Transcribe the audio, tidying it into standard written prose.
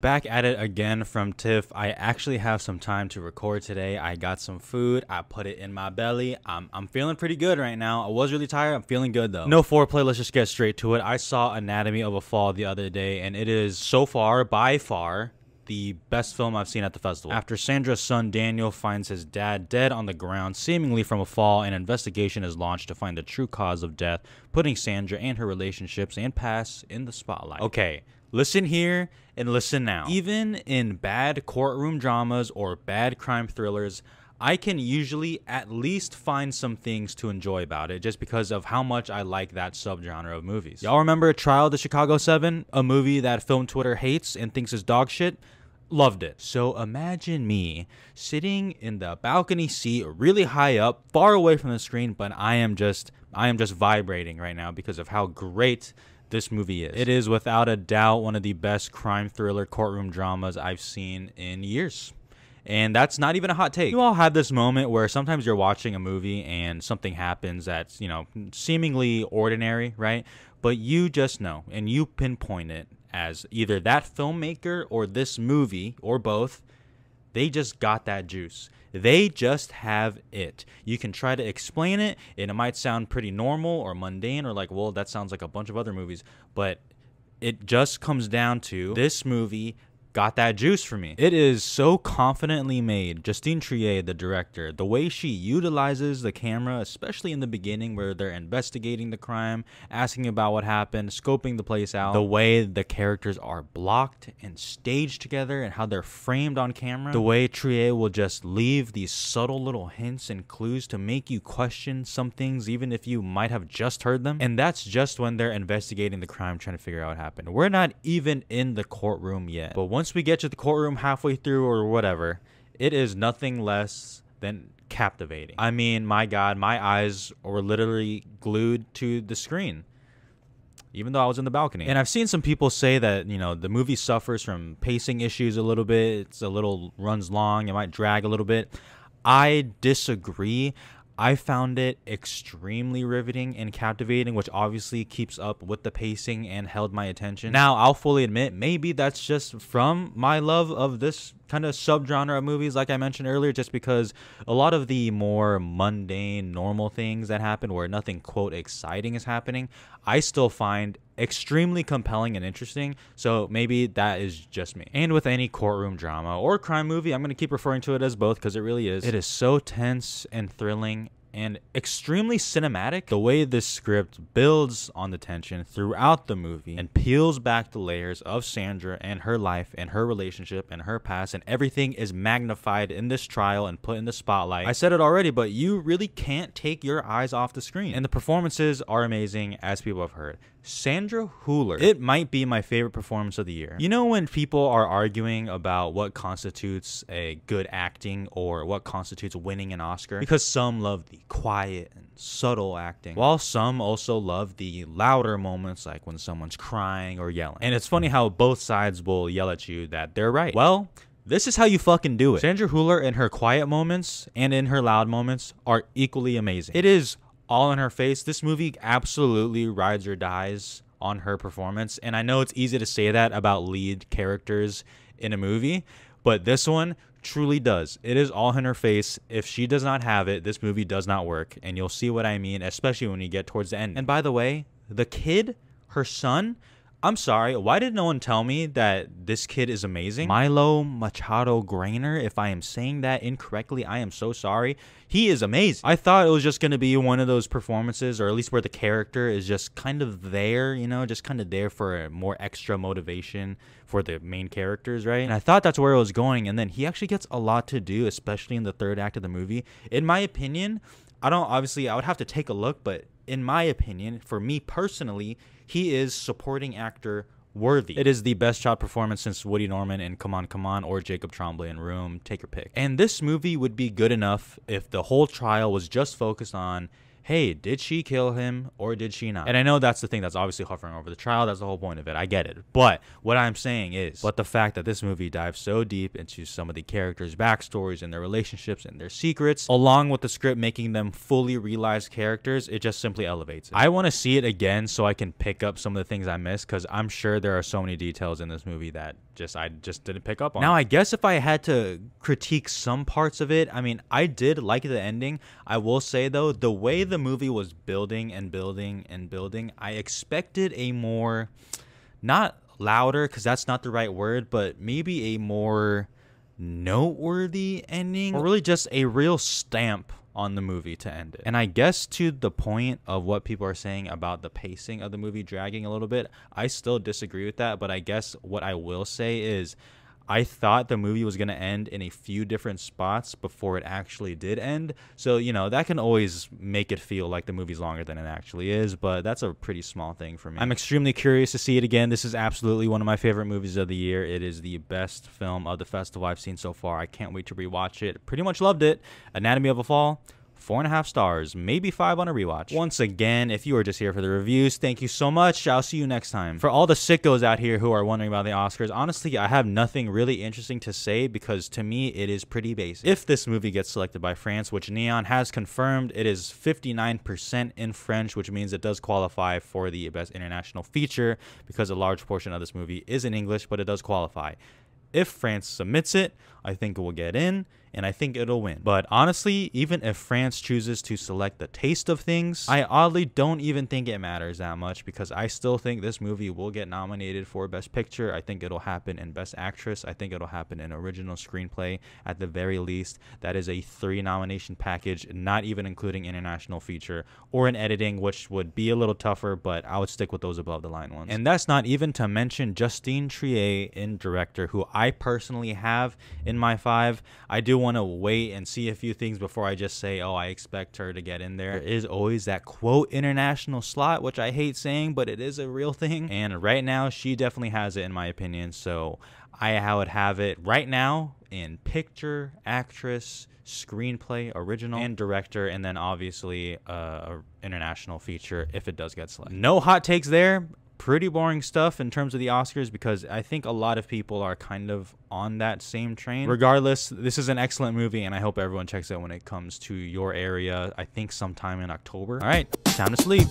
Back at it again from Tiff. I actually have some time to record today. I got some food. I put it in my belly. I'm feeling pretty good right now. I was really tired. I'm feeling good though. No foreplay. Let's just get straight to it. I saw Anatomy of a Fall the other day, and it is so far, by far, the best film I've seen at the festival. After Sandra's son Daniel finds his dad dead on the ground, seemingly from a fall, an investigation is launched to find the true cause of death, putting Sandra and her relationships and past in the spotlight. Okay. Listen here and listen now. Even in bad courtroom dramas or bad crime thrillers, I can usually at least find some things to enjoy about it just because of how much I like that subgenre of movies. Y'all remember Trial of the Chicago 7? A movie that film Twitter hates and thinks is dog shit? Loved it. So imagine me sitting in the balcony seat really high up, far away from the screen, but I am just vibrating right now because of how great this movie is. It is without a doubt one of the best crime thriller courtroom dramas I've seen in years. And that's not even a hot take. You all have this moment where sometimes you're watching a movie and something happens that's, seemingly ordinary, right? But you just know and you pinpoint it as either that filmmaker or this movie or both. They just got that juice. They just have it. You can try to explain it, and it might sound pretty normal or mundane or like, well, that sounds like a bunch of other movies. But it just comes down to this movie got that juice for me. It is so confidently made. Justine Triet, the director, the way she utilizes the camera, especially in the beginning where they're investigating the crime, asking about what happened, scoping the place out, the way the characters are blocked and staged together and how they're framed on camera, the way Triet will just leave these subtle little hints and clues to make you question some things even if you might have just heard them. And that's just when they're investigating the crime, trying to figure out what happened. We're not even in the courtroom yet, but once we get to the courtroom halfway through or whatever, it is nothing less than captivating. I mean, my God, my eyes were literally glued to the screen, even though I was in the balcony. And I've seen some people say that, the movie suffers from pacing issues a little bit. It's a little runs long. It might drag a little bit. I disagree. I found it extremely riveting and captivating, which obviously keeps up with the pacing and held my attention. Now, I'll fully admit, maybe that's just from my love of this kind of subgenre of movies, like I mentioned earlier, just because a lot of the more mundane, normal things that happen where nothing, quote, exciting is happening, I still find extremely compelling and interesting. So maybe that is just me. And with any courtroom drama or crime movie, I'm going to keep referring to it as both because it really is. It is so tense and thrilling and extremely cinematic. The way this script builds on the tension throughout the movie and peels back the layers of Sandra and her life and her relationship and her past, and everything is magnified in this trial and put in the spotlight. I said it already, but you really can't take your eyes off the screen. And the performances are amazing, as people have heard. Sandra Hüller, it might be my favorite performance of the year. You know when people are arguing about what constitutes a good acting or what constitutes winning an Oscar? Because some love the quiet and subtle acting, while some also love the louder moments, like when someone's crying or yelling. And it's funny how both sides will yell at you that they're right. Well, this is how you fucking do it. Sandra Hüller in her quiet moments and in her loud moments are equally amazing. It is all in her face. This movie absolutely rides or dies on her performance. And I know it's easy to say that about lead characters in a movie, but this one truly does. It is all in her face. If she does not have it, this movie does not work. And you'll see what I mean, especially when you get towards the end. And by the way, the kid, her son, I'm sorry, why did no one tell me that this kid is amazing? Milo Machado Grainer, if I am saying that incorrectly, I am so sorry. He is amazing. I thought it was just going to be one of those performances, or at least where the character is just kind of there, just kind of there for a more extra motivation for the main characters, right? And I thought that's where it was going, and then he actually gets a lot to do, especially in the third act of the movie. In my opinion, I would have to take a look, but in my opinion, for me personally, he is supporting actor worthy. It is the best shot performance since Woody Norman in Come On, Come On or Jacob Tremblay in Room. Take your pick. And this movie would be good enough if the whole trial was just focused on hey, did she kill him or did she not? And I know that's the thing that's obviously hovering over the trial. That's the whole point of it. I get it. But what I'm saying is, but the fact that this movie dives so deep into some of the characters' backstories and their relationships and their secrets, along with the script making them fully realized characters, it just simply elevates it. I want to see it again so I can pick up some of the things I missed, because I'm sure there are so many details in this movie that I just didn't pick up on. Now, I guess if I had to critique some parts of it, I mean, I did like the ending. I will say, though, the way the movie was building and building and building, I expected a more, not louder, because that's not the right word, but maybe a more noteworthy ending, or really just a real stamp on the movie to end it. And I guess to the point of what people are saying about the pacing of the movie dragging a little bit, I still disagree with that. But I guess what I will say is I thought the movie was going to end in a few different spots before it actually did end. So, you know, that can always make it feel like the movie's longer than it actually is, but that's a pretty small thing for me. I'm extremely curious to see it again. This is absolutely one of my favorite movies of the year. It is the best film of the festival I've seen so far. I can't wait to rewatch it. Pretty much loved it. Anatomy of a Fall, 4.5 stars, maybe 5 on a rewatch. Once again, if you are just here for the reviews, thank you so much. I'll see you next time. For all the sickos out here who are wondering about the Oscars, honestly, I have nothing really interesting to say because to me, it is pretty basic. If this movie gets selected by France, which Neon has confirmed, it is 59% in French, which means it does qualify for the Best International Feature because a large portion of this movie is in English, but it does qualify. If France submits it, I think it will get in, and I think it'll win. But honestly, even if France chooses to select the taste of things, I oddly don't even think it matters that much because I still think this movie will get nominated for Best Picture. I think it'll happen in Best Actress. I think it'll happen in Original Screenplay at the very least. That is a 3-nomination package, not even including International Feature or in editing, which would be a little tougher, but I would stick with those above the line ones. And that's not even to mention Justine Triet in Director, who I personally have in my 5. I do want to wait and see a few things before I just say, oh, I expect her to get in there. There is always that quote international slot, which I hate saying, but it is a real thing. And right now, she definitely has it in my opinion. So I would have it right now in Picture, Actress, Screenplay, Original, and Director, and then obviously a International Feature if it does get selected. No hot takes there. Pretty boring stuff in terms of the Oscars because I think a lot of people are kind of on that same train. Regardless, this is an excellent movie and I hope everyone checks it when it comes to your area. I think sometime in October. All right, time to sleep.